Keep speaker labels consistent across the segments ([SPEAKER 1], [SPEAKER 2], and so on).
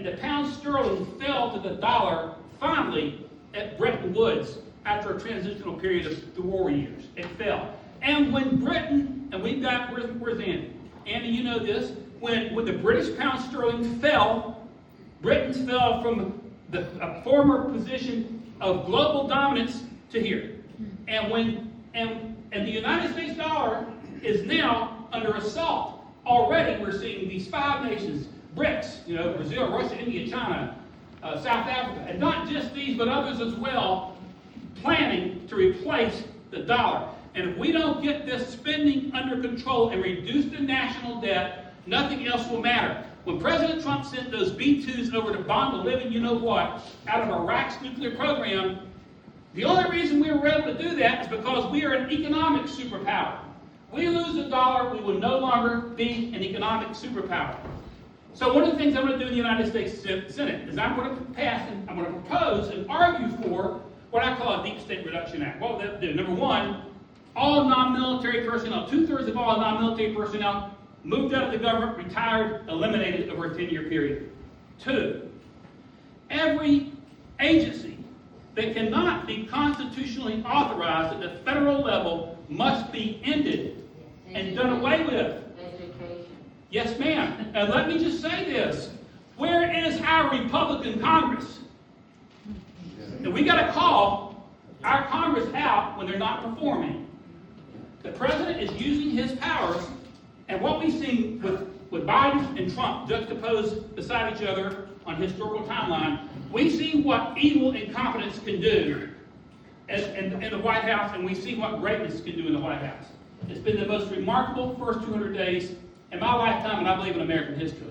[SPEAKER 1] and the pound sterling fell to the dollar finally at Bretton Woods after a transitional period of the war years. It fell. And when Britain, and we've got, where's Andy? Andy, you know this. When the British pound sterling fell, Britain fell from a former position of global dominance to here. And the United States dollar is now under assault. Already we're seeing these 5 nations, BRICS, Brazil, Russia, India, China, South Africa, and not just these, but others as well, planning to replace the dollar. And if we don't get this spending under control and reduce the national debt, nothing else will matter. When President Trump sent those B-2s over to bomb the living you-know-what out of Iraq's nuclear program, the only reason we were able to do that is because we are an economic superpower. We lose the dollar, we will no longer be an economic superpower. So one of the things I'm going to do in the United States Senate is I'm going to pass and I'm going to propose and argue for what I call a Deep State Reduction Act. What will that do? Number one, all non-military personnel, 2/3 of all non-military personnel moved out of the government, retired, eliminated over a 10-year period. 2, every agency that cannot be constitutionally authorized at the federal level must be ended and done away with.
[SPEAKER 2] Education.
[SPEAKER 1] Yes, ma'am. And let me just say this. Where is our Republican Congress? And we got to call our Congress out when they're not performing. The president is using his powers, and what we've seen with Biden and Trump juxtaposed beside each other on historical timeline, we see what evil incompetence can do in the White House, and we see what greatness can do in the White House. It's been the most remarkable first 200 days in my lifetime, and I believe in American history.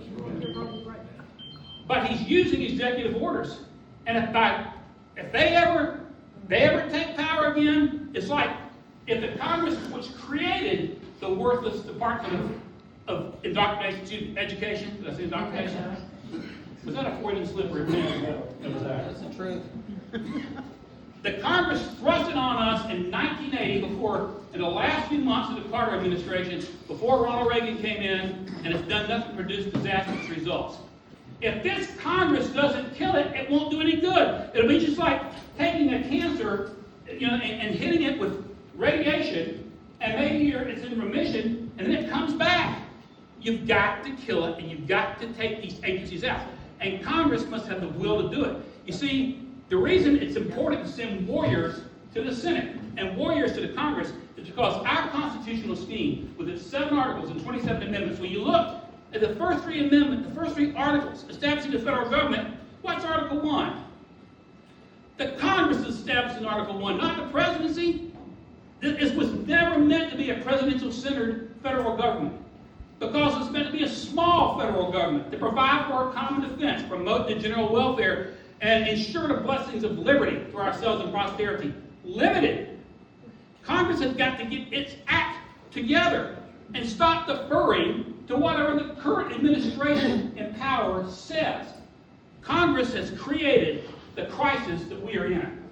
[SPEAKER 1] But he's using executive orders, and if they ever take power again, it's like if the Congress, which created the worthless Department of Indoctrination, Education, did I say indoctrination? Was that a Freudian slip or a That was that.
[SPEAKER 3] That's the truth.
[SPEAKER 1] The Congress thrust it on us in 1980 in the last few months of the Carter administration, before Ronald Reagan came in, and it's done nothing to produce disastrous results. If this Congress doesn't kill it, it won't do any good. It'll be just like taking a cancer, and hitting it with radiation, and maybe it's in remission, and then it comes back. You've got to kill it, and you've got to take these agencies out. And Congress must have the will to do it. You see, the reason it's important to send warriors to the Senate and warriors to the Congress is because our constitutional scheme, with its 7 articles and 27 amendments, when you look at the first 3 amendments, the first 3 articles establishing the federal government, what's Article 1? The Congress is established in Article 1, not the presidency. This was never meant to be a presidential-centered federal government, because it's meant to be a small federal government to provide for our common defense, promote the general welfare, and ensure the blessings of liberty for ourselves and prosperity. Limited. Congress has got to get its act together and stop deferring to whatever the current administration in power says. Congress has created the crisis that we are in.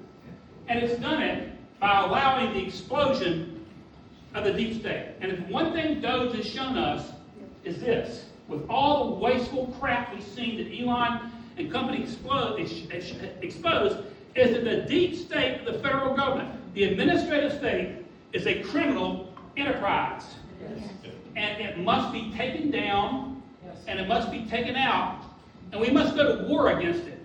[SPEAKER 1] And it's done it by allowing the explosion of the deep state. And if one thing DOGE has shown us is this: with all the wasteful crap we've seen that Elon and company exposed, is that the deep state of the federal government, the administrative state, is a criminal enterprise.
[SPEAKER 2] Yes.
[SPEAKER 1] And it must be taken down, and it must be taken out, and we must go to war against it.